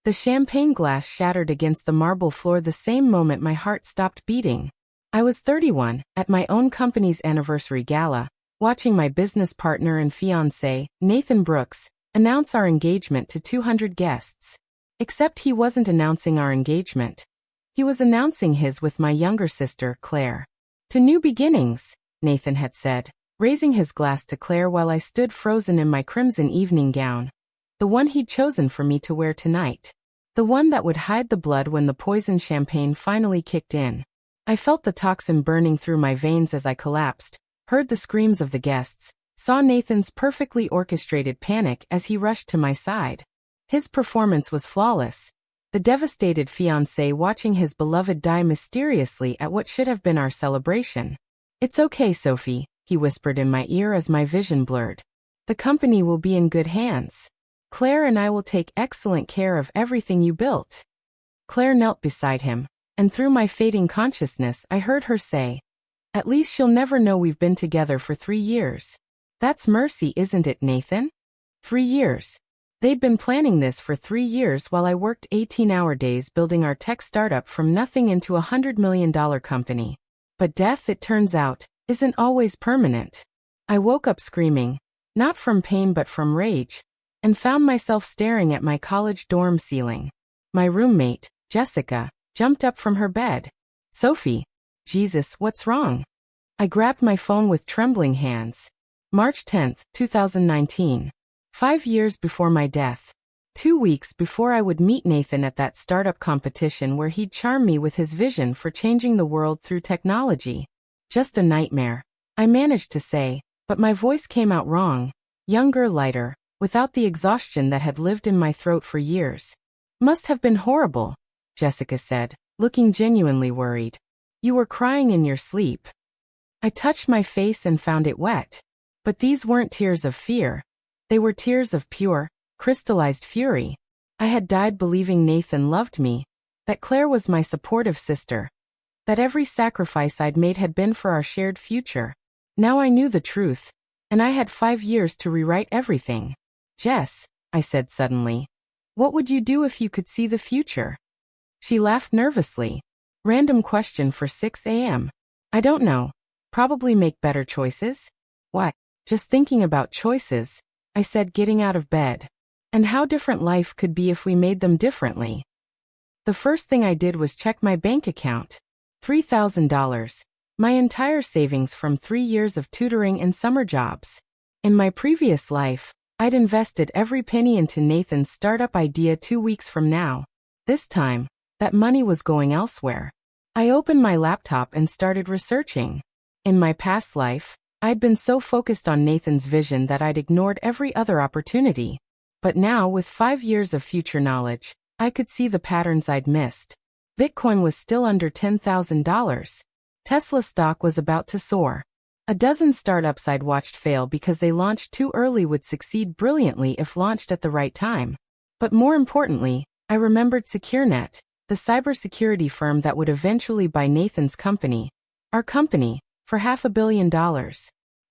The champagne glass shattered against the marble floor the same moment my heart stopped beating. I was 31, at my own company's anniversary gala, watching my business partner and fiancé, Nathan Brooks, announce our engagement to 200 guests. Except he wasn't announcing our engagement. He was announcing his with my younger sister, Claire. "To new beginnings," Nathan had said, raising his glass to Claire while I stood frozen in my crimson evening gown. The one he'd chosen for me to wear tonight. The one that would hide the blood when the poison champagne finally kicked in. I felt the toxin burning through my veins as I collapsed, heard the screams of the guests, saw Nathan's perfectly orchestrated panic as he rushed to my side. His performance was flawless. The devastated fiancé watching his beloved die mysteriously at what should have been our celebration. "It's okay, Sophie," he whispered in my ear as my vision blurred. "The company will be in good hands. Claire and I will take excellent care of everything you built." Claire knelt beside him, and through my fading consciousness I heard her say, "At least she'll never know we've been together for 3 years. That's mercy, isn't it, Nathan?" 3 years. They'd been planning this for 3 years while I worked 18-hour days building our tech startup from nothing into a $100 million company. But death, it turns out, isn't always permanent. I woke up screaming, not from pain but from rage, and found myself staring at my college dorm ceiling. My roommate, Jessica, jumped up from her bed. "Sophie, Jesus, what's wrong?" I grabbed my phone with trembling hands. March 10, 2019. 5 years before my death. 2 weeks before I would meet Nathan at that startup competition where he'd charm me with his vision for changing the world through technology. "Just a nightmare," I managed to say, but my voice came out wrong, younger, lighter, without the exhaustion that had lived in my throat for years. "Must have been horrible," Jessica said, looking genuinely worried. "You were crying in your sleep." I touched my face and found it wet. But these weren't tears of fear. They were tears of pure, crystallized fury. I had died believing Nathan loved me, that Claire was my supportive sister, that every sacrifice I'd made had been for our shared future. Now I knew the truth, and I had 5 years to rewrite everything. "Jess," I said suddenly, "what would you do if you could see the future?" She laughed nervously. "Random question for 6 a.m. I don't know. Probably make better choices." "What?" "Just thinking about choices," I said, getting out of bed. "And how different life could be if we made them differently." The first thing I did was check my bank account. $3,000. My entire savings from 3 years of tutoring and summer jobs. In my previous life, I'd invested every penny into Nathan's startup idea 2 weeks from now. This time, that money was going elsewhere. I opened my laptop and started researching. In my past life, I'd been so focused on Nathan's vision that I'd ignored every other opportunity. But now, with 5 years of future knowledge, I could see the patterns I'd missed. Bitcoin was still under $10,000. Tesla stock was about to soar. A dozen startups I'd watched fail because they launched too early would succeed brilliantly if launched at the right time. But more importantly, I remembered SecureNet, the cybersecurity firm that would eventually buy Nathan's company, our company, for $500 million.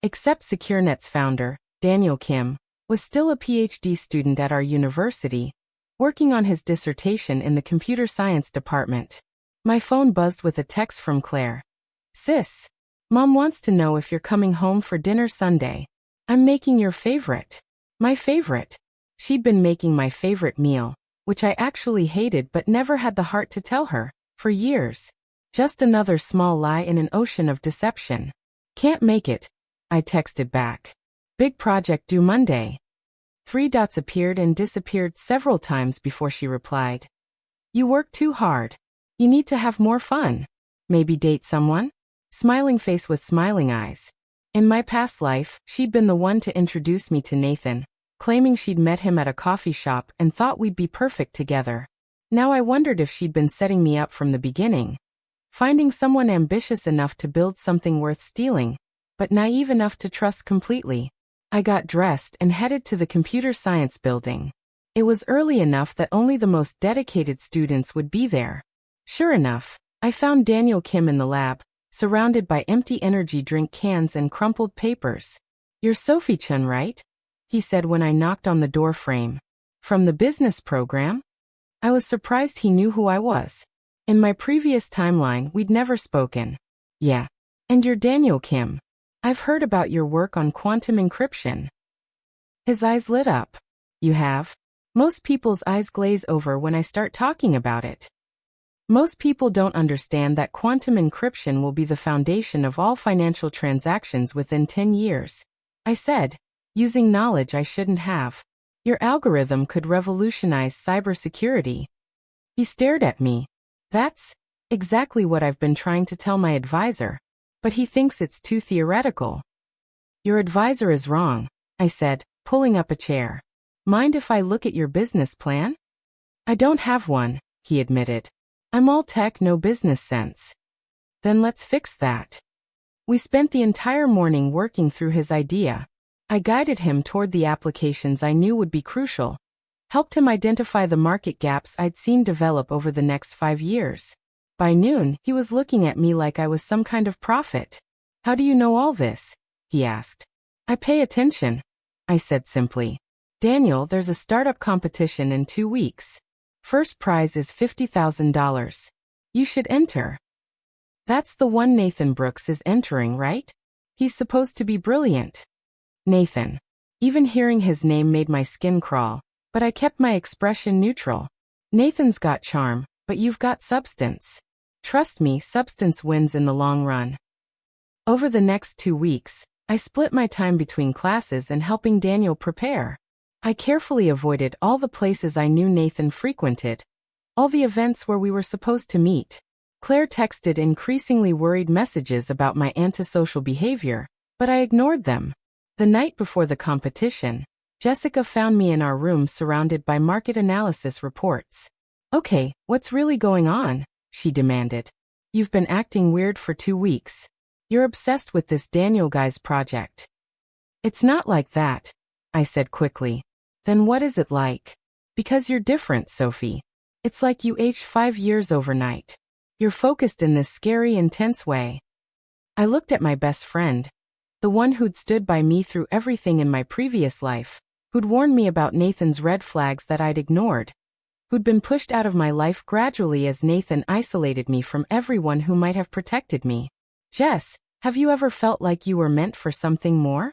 Except SecureNet's founder, Daniel Kim, was still a PhD student at our university, working on his dissertation in the computer science department. My phone buzzed with a text from Claire. "Sis, Mom wants to know if you're coming home for dinner Sunday. I'm making your favorite." My favorite. She'd been making my favorite meal, which I actually hated but never had the heart to tell her, for years. Just another small lie in an ocean of deception. "Can't make it," I texted back. "Big project due Monday." 3 dots appeared and disappeared several times before she replied. "You work too hard. You need to have more fun. Maybe date someone?" Smiling face with smiling eyes. In my past life, she'd been the one to introduce me to Nathan, claiming she'd met him at a coffee shop and thought we'd be perfect together. Now I wondered if she'd been setting me up from the beginning. Finding someone ambitious enough to build something worth stealing, but naive enough to trust completely. I got dressed and headed to the computer science building. It was early enough that only the most dedicated students would be there. Sure enough, I found Daniel Kim in the lab, surrounded by empty energy drink cans and crumpled papers. "You're Sophie Chun, right?" he said when I knocked on the door frame. "From the business program?" I was surprised he knew who I was. In my previous timeline, we'd never spoken. Yeah. And you're Daniel Kim. I've heard about your work on quantum encryption. His eyes lit up. You have? Most people's eyes glaze over when I start talking about it. Most people don't understand that quantum encryption will be the foundation of all financial transactions within 10 years. I said, using knowledge I shouldn't have. Your algorithm could revolutionize cybersecurity. He stared at me. That's exactly what I've been trying to tell my advisor. But he thinks it's too theoretical. Your advisor is wrong, I said, pulling up a chair. Mind if I look at your business plan? I don't have one, he admitted. I'm all tech, no business sense. Then let's fix that. We spent the entire morning working through his idea. I guided him toward the applications I knew would be crucial, helped him identify the market gaps I'd seen develop over the next 5 years. By noon, he was looking at me like I was some kind of prophet. How do you know all this? He asked. I pay attention, I said simply. Daniel, there's a startup competition in 2 weeks. First prize is $50,000. You should enter. That's the one Nathan Brooks is entering, right? He's supposed to be brilliant. Nathan. Even hearing his name made my skin crawl, but I kept my expression neutral. Nathan's got charm, but you've got substance. Trust me, substance wins in the long run. Over the next 2 weeks, I split my time between classes and helping Daniel prepare. I carefully avoided all the places I knew Nathan frequented, all the events where we were supposed to meet. Claire texted increasingly worried messages about my antisocial behavior, but I ignored them. The night before the competition, Jessica found me in our room surrounded by market analysis reports. Okay, what's really going on? She demanded. You've been acting weird for 2 weeks. You're obsessed with this Daniel guy's project. It's not like that, I said quickly. Then what is it like? Because you're different, Sophie. It's like you aged 5 years overnight. You're focused in this scary, intense way. I looked at my best friend, the one who'd stood by me through everything in my previous life, who'd warned me about Nathan's red flags that I'd ignored, who'd been pushed out of my life gradually as Nathan isolated me from everyone who might have protected me. Jess, have you ever felt like you were meant for something more?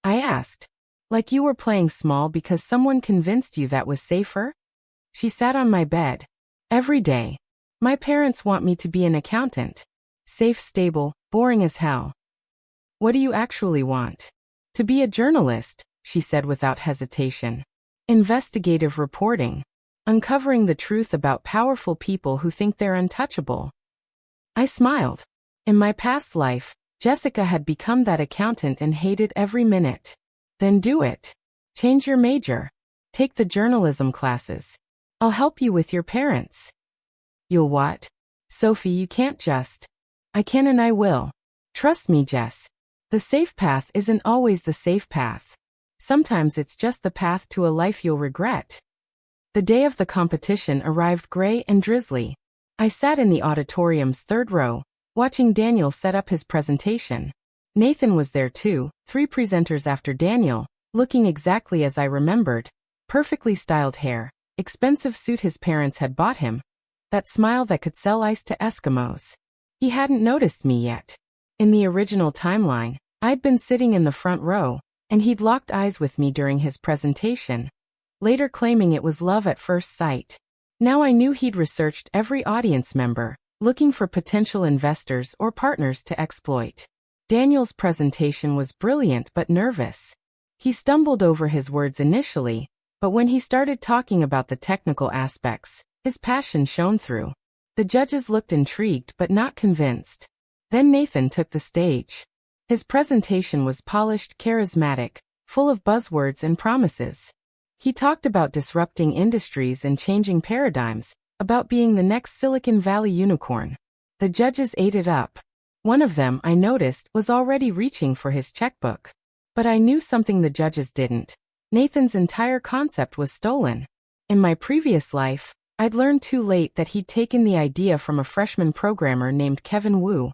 I asked. Like you were playing small because someone convinced you that was safer? She sat on my bed. Every day. My parents want me to be an accountant. Safe, stable, boring as hell. What do you actually want? To be a journalist, she said without hesitation. Investigative reporting. Uncovering the truth about powerful people who think they're untouchable. I smiled. In my past life, Jessica had become that accountant and hated every minute. Then do it. Change your major. Take the journalism classes. I'll help you with your parents. You'll what? Sophie, you can't just. I can and I will. Trust me, Jess. The safe path isn't always the safe path. Sometimes it's just the path to a life you'll regret. The day of the competition arrived gray and drizzly. I sat in the auditorium's 3rd row, watching Daniel set up his presentation. Nathan was there too, 3 presenters after Daniel, looking exactly as I remembered. Perfectly styled hair, expensive suit his parents had bought him, that smile that could sell ice to Eskimos. He hadn't noticed me yet. In the original timeline, I'd been sitting in the front row, and he'd locked eyes with me during his presentation, later claiming it was love at first sight. Now I knew he'd researched every audience member, looking for potential investors or partners to exploit. Daniel's presentation was brilliant but nervous. He stumbled over his words initially, but when he started talking about the technical aspects, his passion shone through. The judges looked intrigued but not convinced. Then Nathan took the stage. His presentation was polished, charismatic, full of buzzwords and promises. He talked about disrupting industries and changing paradigms, about being the next Silicon Valley unicorn. The judges ate it up. One of them, I noticed, was already reaching for his checkbook. But I knew something the judges didn't. Nathan's entire concept was stolen. In my previous life, I'd learned too late that he'd taken the idea from a freshman programmer named Kevin Wu,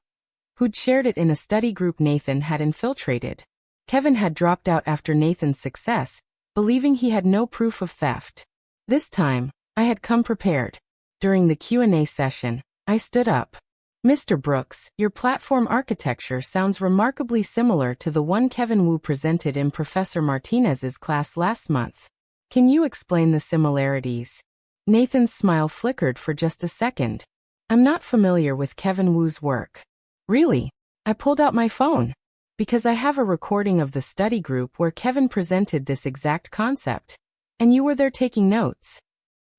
who'd shared it in a study group Nathan had infiltrated. Kevin had dropped out after Nathan's success, believing he had no proof of theft. This time, I had come prepared. During the Q&A session, I stood up. Mr. Brooks, your platform architecture sounds remarkably similar to the one Kevin Wu presented in Professor Martinez's class last month. Can you explain the similarities? Nathan's smile flickered for just a second. I'm not familiar with Kevin Wu's work. Really? I pulled out my phone. Because I have a recording of the study group where Kevin presented this exact concept. And you were there taking notes.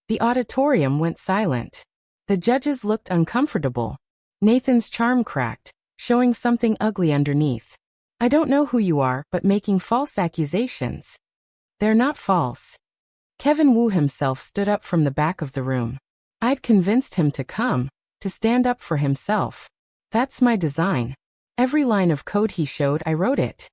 The auditorium went silent. The judges looked uncomfortable. Nathan's charm cracked, showing something ugly underneath. I don't know who you are, but making false accusations. They're not false. Kevin Wu himself stood up from the back of the room. I'd convinced him to come, to stand up for himself. That's my design. Every line of code he showed, I wrote it.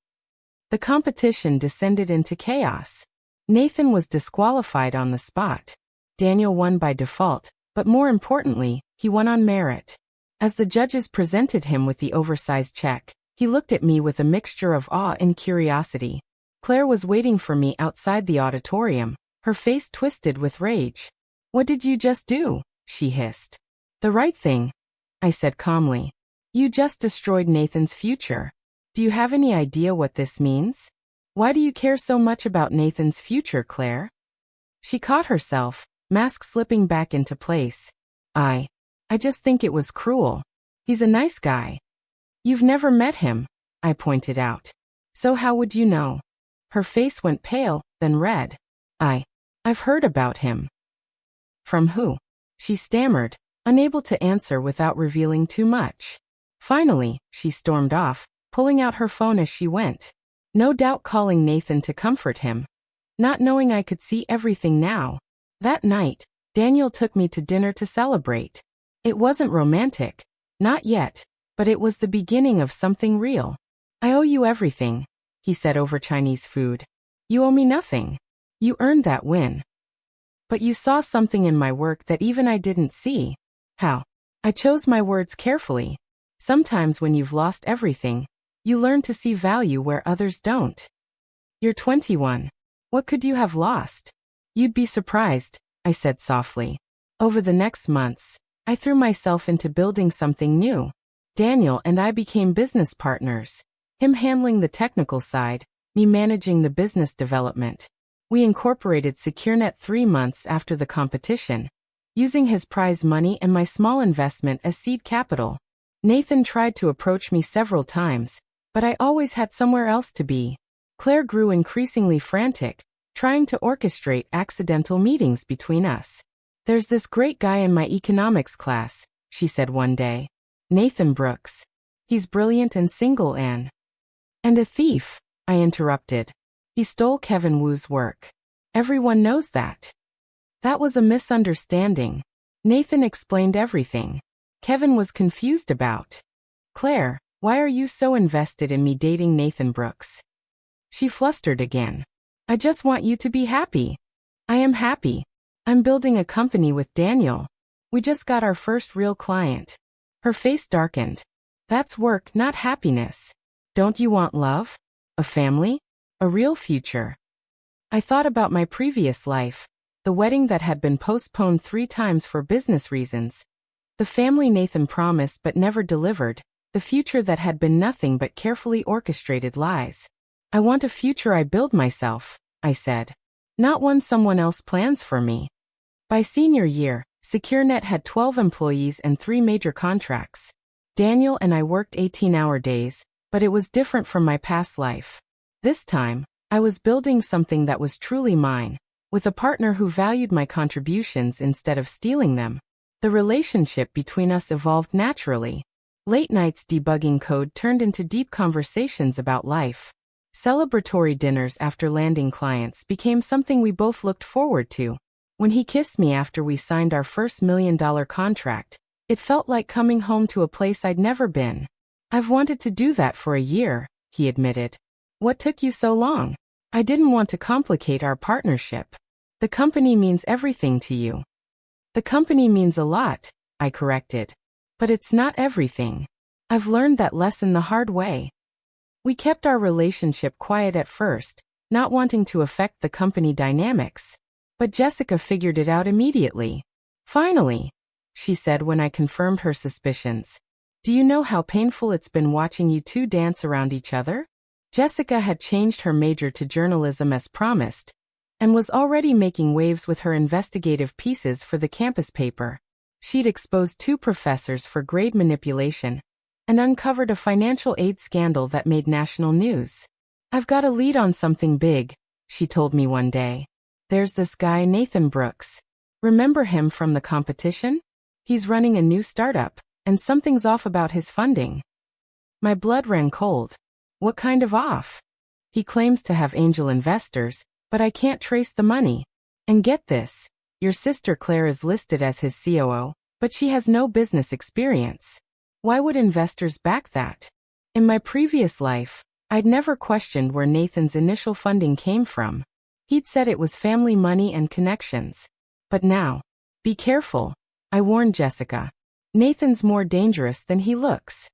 The competition descended into chaos. Nathan was disqualified on the spot. Daniel won by default, but more importantly, he won on merit. As the judges presented him with the oversized check, he looked at me with a mixture of awe and curiosity. Claire was waiting for me outside the auditorium, her face twisted with rage. What did you just do? She hissed. The right thing, I said calmly. You just destroyed Nathan's future. Do you have any idea what this means? Why do you care so much about Nathan's future, Claire? She caught herself, mask slipping back into place. I just think it was cruel. He's a nice guy. You've never met him, I pointed out. So how would you know? Her face went pale, then red. I've heard about him. From who? She stammered, unable to answer without revealing too much. Finally, she stormed off, pulling out her phone as she went. No doubt calling Nathan to comfort him. Not knowing I could see everything now. That night, Daniel took me to dinner to celebrate. It wasn't romantic. Not yet. But it was the beginning of something real. I owe you everything, he said over Chinese food. You owe me nothing. You earned that win. But you saw something in my work that even I didn't see. How? I chose my words carefully. Sometimes when you've lost everything, you learn to see value where others don't. You're 21. What could you have lost? You'd be surprised, I said softly. Over the next months, I threw myself into building something new. Daniel and I became business partners. Him handling the technical side, me managing the business development. We incorporated SecureNet 3 months after the competition, using his prize money and my small investment as seed capital. Nathan tried to approach me several times, but I always had somewhere else to be. Claire grew increasingly frantic, trying to orchestrate accidental meetings between us. There's this great guy in my economics class, she said one day. Nathan Brooks. He's brilliant and single and a thief, I interrupted. He stole Kevin Wu's work. Everyone knows that. That was a misunderstanding. Nathan explained everything. Kevin was confused about. Claire, why are you so invested in me dating Nathan Brooks? She flustered again. I just want you to be happy. I am happy. I'm building a company with Daniel. We just got our first real client. Her face darkened. That's work, not happiness. Don't you want love? A family? A real future? I thought about my previous life, the wedding that had been postponed 3 times for business reasons, the family Nathan promised but never delivered, the future that had been nothing but carefully orchestrated lies. I want a future I build myself, I said. Not one someone else plans for me. By senior year, SecureNet had 12 employees and 3 major contracts. Daniel and I worked 18-hour days, but it was different from my past life. This time, I was building something that was truly mine, with a partner who valued my contributions instead of stealing them. The relationship between us evolved naturally. Late nights debugging code turned into deep conversations about life. Celebratory dinners after landing clients became something we both looked forward to. When he kissed me after we signed our first $1 million contract, it felt like coming home to a place I'd never been. I've wanted to do that for a year, he admitted. What took you so long? I didn't want to complicate our partnership. The company means everything to you. The company means a lot, I corrected. But it's not everything. I've learned that lesson the hard way. We kept our relationship quiet at first, not wanting to affect the company dynamics. But Jessica figured it out immediately. Finally, she said when I confirmed her suspicions. Do you know how painful it's been watching you two dance around each other? Jessica had changed her major to journalism as promised, and was already making waves with her investigative pieces for the campus paper. She'd exposed 2 professors for grade manipulation and uncovered a financial aid scandal that made national news. I've got a lead on something big, she told me one day. There's this guy Nathan Brooks. Remember him from the competition? He's running a new startup, and something's off about his funding. My blood ran cold. What kind of off? He claims to have angel investors, but I can't trace the money. And get this, your sister Claire is listed as his COO, but she has no business experience. Why would investors back that? In my previous life, I'd never questioned where Nathan's initial funding came from. He'd said it was family money and connections. But now, be careful, I warned Jessica. Nathan's more dangerous than he looks.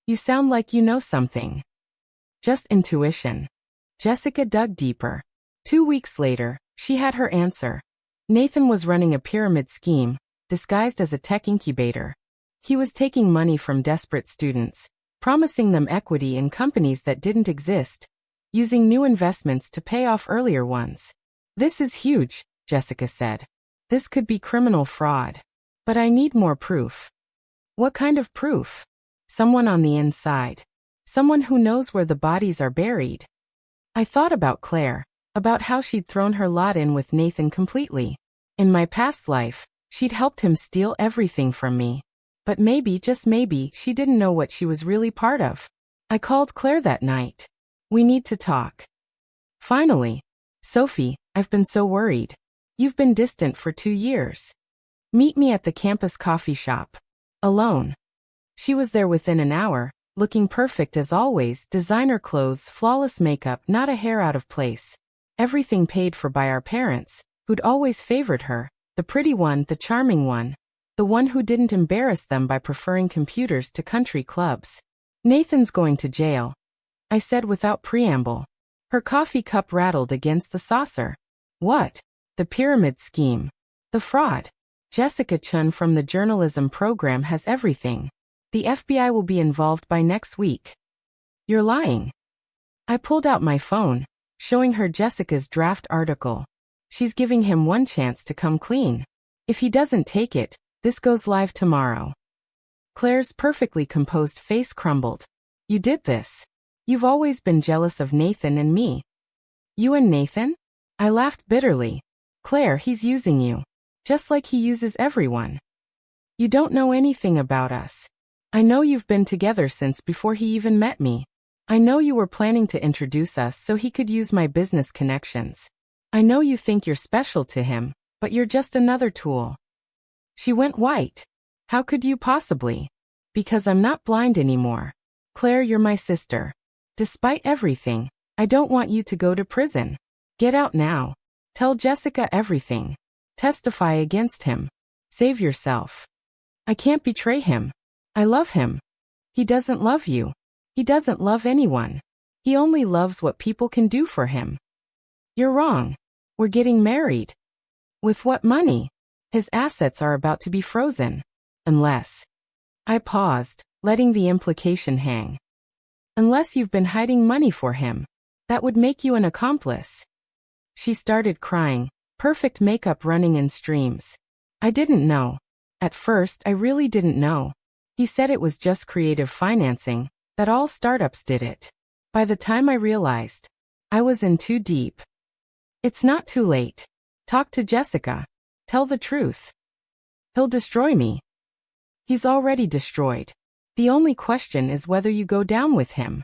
You sound like you know something. Just intuition. Jessica dug deeper. 2 weeks later, she had her answer. Nathan was running a pyramid scheme, disguised as a tech incubator. He was taking money from desperate students, promising them equity in companies that didn't exist, using new investments to pay off earlier ones. This is huge, Jessica said. This could be criminal fraud. But I need more proof. What kind of proof? Someone on the inside. Someone who knows where the bodies are buried. I thought about Claire, about how she'd thrown her lot in with Nathan completely. In my past life, she'd helped him steal everything from me. But maybe, just maybe, she didn't know what she was really part of. I called Claire that night. We need to talk. Finally. Sophie, I've been so worried. You've been distant for 2 years. Meet me at the campus coffee shop. Alone. She was there within an hour, looking perfect as always, designer clothes, flawless makeup, not a hair out of place. Everything paid for by our parents, who'd always favored her, the pretty one, the charming one, the one who didn't embarrass them by preferring computers to country clubs. Nathan's going to jail, I said without preamble. Her coffee cup rattled against the saucer. What? The pyramid scheme. The fraud. Jessica Chun from the journalism program has everything. The FBI will be involved by next week. You're lying. I pulled out my phone, showing her Jessica's draft article. She's giving him one chance to come clean. If he doesn't take it, this goes live tomorrow. Claire's perfectly composed face crumbled. You did this. You've always been jealous of Nathan and me. You and Nathan? I laughed bitterly. Claire, he's using you. Just like he uses everyone. You don't know anything about us. I know you've been together since before he even met me. I know you were planning to introduce us so he could use my business connections. I know you think you're special to him, but you're just another tool. She went white. How could you possibly? Because I'm not blind anymore. Claire, you're my sister. Despite everything, I don't want you to go to prison. Get out now. Tell Jessica everything. Testify against him. Save yourself. I can't betray him. I love him. He doesn't love you. He doesn't love anyone. He only loves what people can do for him. You're wrong. We're getting married. With what money? His assets are about to be frozen. Unless. I paused, letting the implication hang. Unless you've been hiding money for him. That would make you an accomplice. She started crying, perfect makeup running in streams. I didn't know. At first, I really didn't know. He said it was just creative financing, that all startups did it. By the time I realized, I was in too deep. It's not too late. Talk to Jessica. Tell the truth. He'll destroy me. He's already destroyed. The only question is whether you go down with him.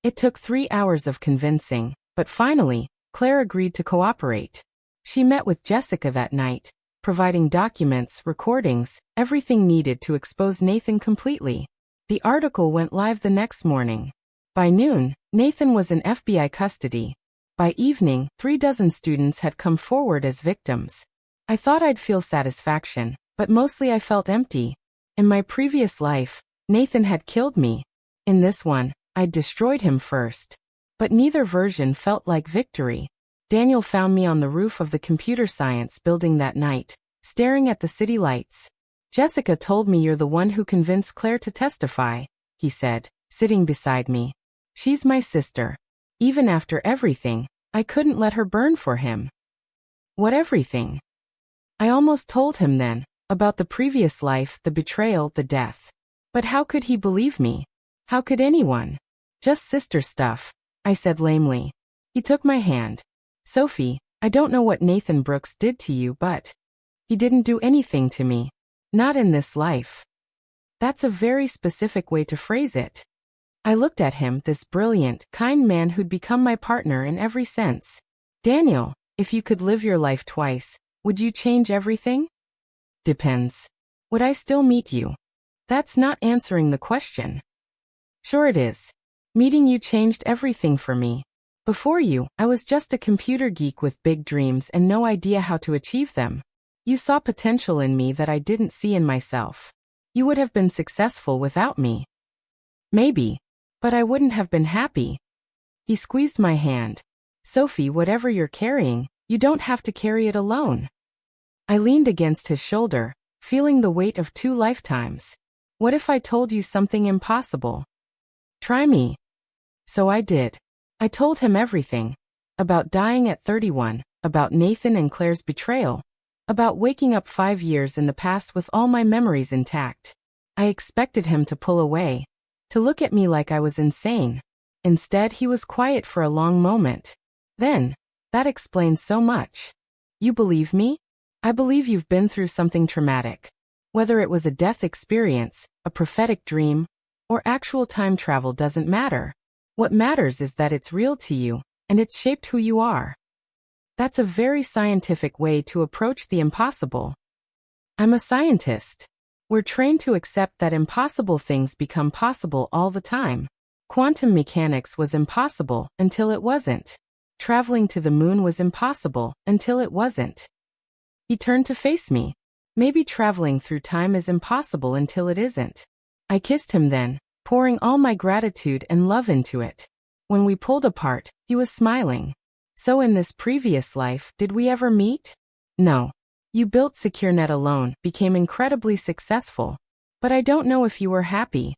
It took 3 hours of convincing, but finally, Claire agreed to cooperate. She met with Jessica that night, providing documents, recordings, everything needed to expose Nathan completely. The article went live the next morning. By noon, Nathan was in FBI custody. By evening, 36 students had come forward as victims. I thought I'd feel satisfaction, but mostly I felt empty. In my previous life, Nathan had killed me. In this one, I'd destroyed him first. But neither version felt like victory. Daniel found me on the roof of the computer science building that night, staring at the city lights. Jessica told me you're the one who convinced Claire to testify, he said, sitting beside me. She's my sister. Even after everything, I couldn't let her burn for him. What everything? I almost told him then, about the previous life, the betrayal, the death. But how could he believe me? How could anyone? Just sister stuff, I said lamely. He took my hand. Sophie, I don't know what Nathan Brooks did to you, but he didn't do anything to me. Not in this life. That's a very specific way to phrase it. I looked at him, this brilliant, kind man who'd become my partner in every sense. Daniel, if you could live your life twice, would you change everything? Depends. Would I still meet you? That's not answering the question. Sure it is. Meeting you changed everything for me. Before you, I was just a computer geek with big dreams and no idea how to achieve them. You saw potential in me that I didn't see in myself. You would have been successful without me. Maybe. But I wouldn't have been happy. He squeezed my hand. Sophie, whatever you're carrying, you don't have to carry it alone. I leaned against his shoulder, feeling the weight of 2 lifetimes. What if I told you something impossible? Try me. So I did. I told him everything. About dying at 31, about Nathan and Claire's betrayal, about waking up 5 years in the past with all my memories intact. I expected him to pull away, to look at me like I was insane. Instead, he was quiet for a long moment. Then, that explains so much. You believe me? I believe you've been through something traumatic. Whether it was a death experience, a prophetic dream, or actual time travel doesn't matter. What matters is that it's real to you, and it's shaped who you are. That's a very scientific way to approach the impossible. I'm a scientist. We're trained to accept that impossible things become possible all the time. Quantum mechanics was impossible until it wasn't. Traveling to the moon was impossible until it wasn't. He turned to face me. Maybe traveling through time is impossible until it isn't. I kissed him then, pouring all my gratitude and love into it. When we pulled apart, he was smiling. So in this previous life, did we ever meet? No. You built SecureNet alone, became incredibly successful. But I don't know if you were happy.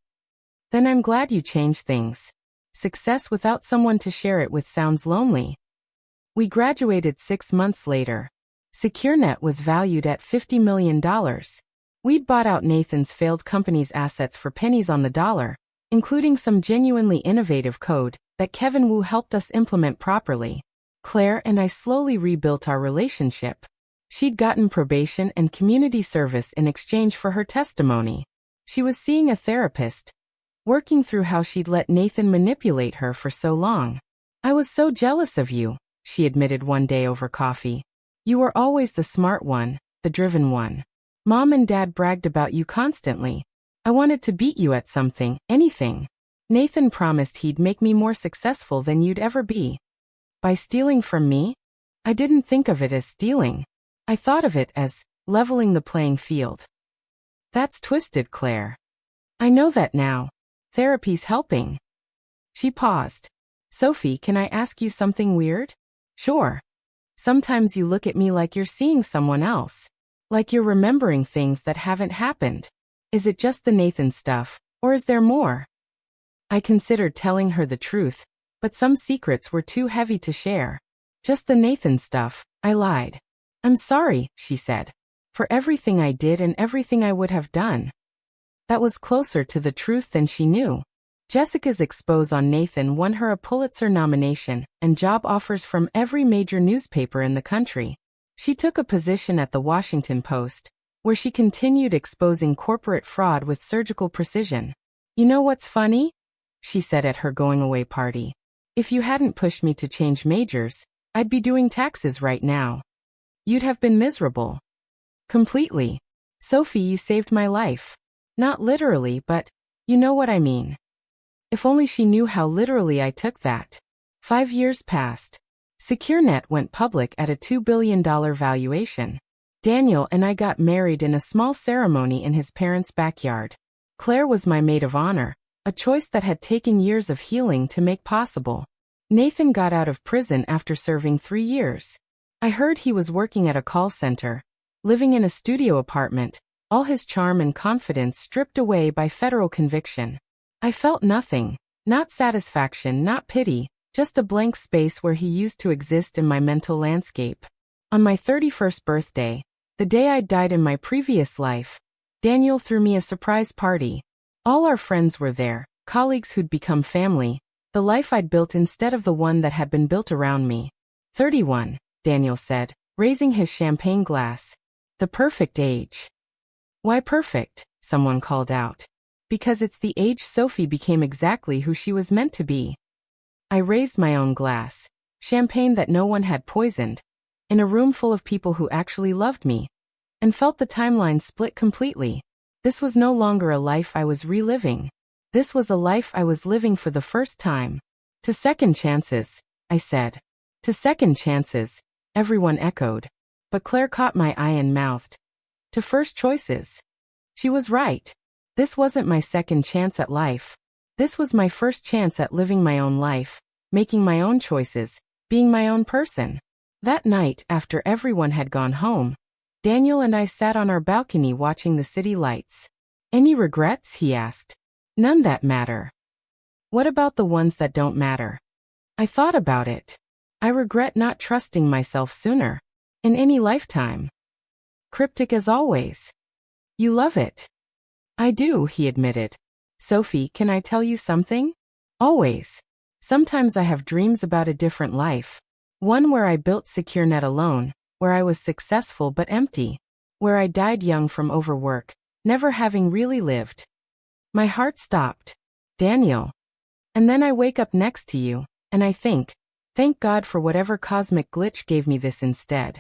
Then I'm glad you changed things. Success without someone to share it with sounds lonely. We graduated 6 months later. SecureNet was valued at $50 million. We'd bought out Nathan's failed company's assets for pennies on the dollar, including some genuinely innovative code that Kevin Wu helped us implement properly. Claire and I slowly rebuilt our relationship. She'd gotten probation and community service in exchange for her testimony. She was seeing a therapist, working through how she'd let Nathan manipulate her for so long. I was so jealous of you, she admitted one day over coffee. You were always the smart one, the driven one. Mom and Dad bragged about you constantly. I wanted to beat you at something, anything. Nathan promised he'd make me more successful than you'd ever be. By stealing from me? I didn't think of it as stealing. I thought of it as leveling the playing field. That's twisted, Claire. I know that now. Therapy's helping. She paused. Sophie, can I ask you something weird? Sure. Sometimes you look at me like you're seeing someone else. Like you're remembering things that haven't happened. Is it just the Nathan stuff, or is there more? I considered telling her the truth, but some secrets were too heavy to share. Just the Nathan stuff, I lied. I'm sorry, she said, for everything I did and everything I would have done. That was closer to the truth than she knew. Jessica's expose on Nathan won her a Pulitzer nomination and job offers from every major newspaper in the country. She took a position at the Washington Post, where she continued exposing corporate fraud with surgical precision. You know what's funny? She said at her going-away party. If you hadn't pushed me to change majors, I'd be doing taxes right now. You'd have been miserable. Completely. Sophie, you saved my life. Not literally, but you know what I mean. If only she knew how literally I took that. 5 years passed. SecureNet went public at a $2 billion valuation. Daniel and I got married in a small ceremony in his parents' backyard. Claire was my maid of honor, a choice that had taken years of healing to make possible. Nathan got out of prison after serving 3 years. I heard he was working at a call center, living in a studio apartment, all his charm and confidence stripped away by federal conviction. I felt nothing, not satisfaction, not pity, just a blank space where he used to exist in my mental landscape. On my 31st birthday, the day I'd died in my previous life, Daniel threw me a surprise party. All our friends were there, colleagues who'd become family, the life I'd built instead of the one that had been built around me. 31, Daniel said, raising his champagne glass. The perfect age. Why perfect? Someone called out. Because it's the age Sophie became exactly who she was meant to be. I raised my own glass, champagne that no one had poisoned, in a room full of people who actually loved me, and felt the timeline split completely. This was no longer a life I was reliving. This was a life I was living for the first time. To second chances, I said. To second chances, everyone echoed. But Claire caught my eye and mouthed. To first choices. She was right. This wasn't my second chance at life. This was my first chance at living my own life, making my own choices, being my own person. That night, after everyone had gone home, Daniel and I sat on our balcony watching the city lights. Any regrets? He asked. None that matter. What about the ones that don't matter? I thought about it. I regret not trusting myself sooner. In any lifetime. Cryptic as always. You love it. I do, he admitted. Sophie, can I tell you something? Always. Sometimes I have dreams about a different life. One where I built SecureNet alone, where I was successful but empty, where I died young from overwork, never having really lived. My heart stopped. Daniel. And then I wake up next to you, and I think, thank God for whatever cosmic glitch gave me this instead.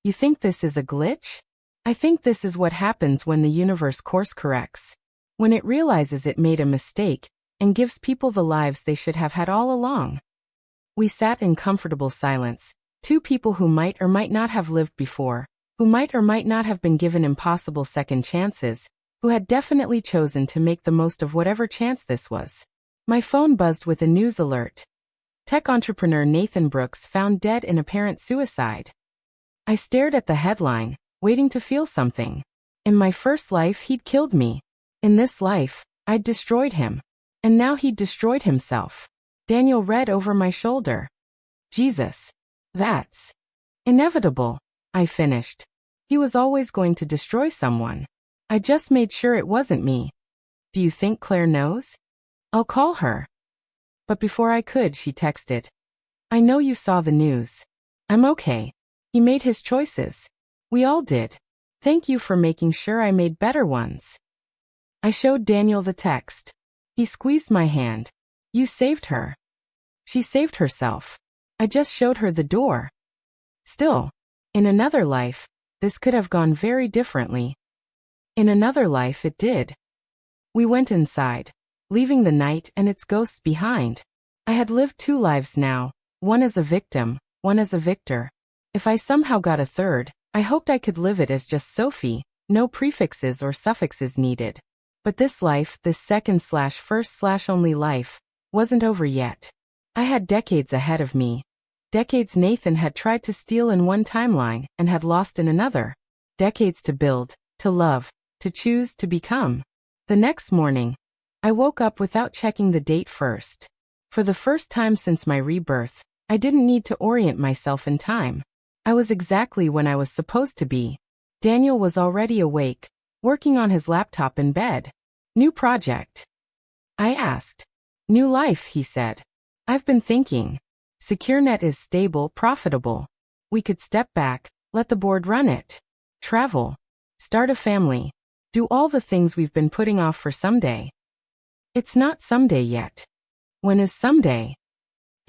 You think this is a glitch? I think this is what happens when the universe course corrects. When it realizes it made a mistake, and gives people the lives they should have had all along. We sat in comfortable silence, two people who might or might not have lived before, who might or might not have been given impossible second chances, who had definitely chosen to make the most of whatever chance this was. My phone buzzed with a news alert. Tech entrepreneur Nathan Brooks found dead in apparent suicide. I stared at the headline, waiting to feel something. In my first life, he'd killed me. In this life, I'd destroyed him. And now he'd destroyed himself. Daniel read over my shoulder. Jesus. That's inevitable, I finished. He was always going to destroy someone. I just made sure it wasn't me. Do you think Claire knows? I'll call her. But before I could, she texted. I know you saw the news. I'm okay. He made his choices. We all did. Thank you for making sure I made better ones. I showed Daniel the text. He squeezed my hand. You saved her. She saved herself. I just showed her the door. Still, in another life, this could have gone very differently. In another life it did. We went inside, leaving the night and its ghosts behind. I had lived 2 lives now, one as a victim, one as a victor. If I somehow got a third, I hoped I could live it as just Sophie, no prefixes or suffixes needed. But this life, this second/first/only life, wasn't over yet. I had decades ahead of me. Decades Nathan had tried to steal in one timeline and had lost in another. Decades to build, to love, to choose, to become. The next morning, I woke up without checking the date first. For the first time since my rebirth, I didn't need to orient myself in time. I was exactly when I was supposed to be. Daniel was already awake, working on his laptop in bed. New project? I asked. New life, he said. I've been thinking. SecureNet is stable, profitable. We could step back, let the board run it. Travel. Start a family. Do all the things we've been putting off for someday. It's not someday yet. When is someday?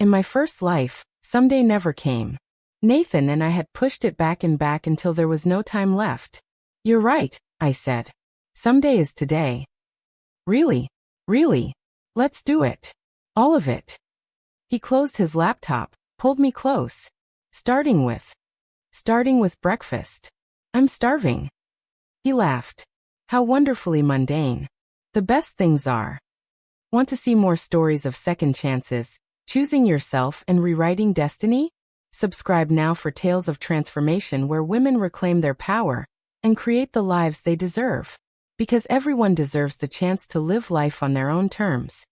In my first life, someday never came. Nathan and I had pushed it back and back until there was no time left. You're right, I said. Someday is today. Really? Really? Let's do it. All of it. He closed his laptop, pulled me close. Starting with breakfast. I'm starving. He laughed. How wonderfully mundane. The best things are. Want to see more stories of second chances, Choosing yourself and rewriting destiny? Subscribe now for tales of transformation where women reclaim their power and create the lives they deserve. Because everyone deserves the chance to live life on their own terms.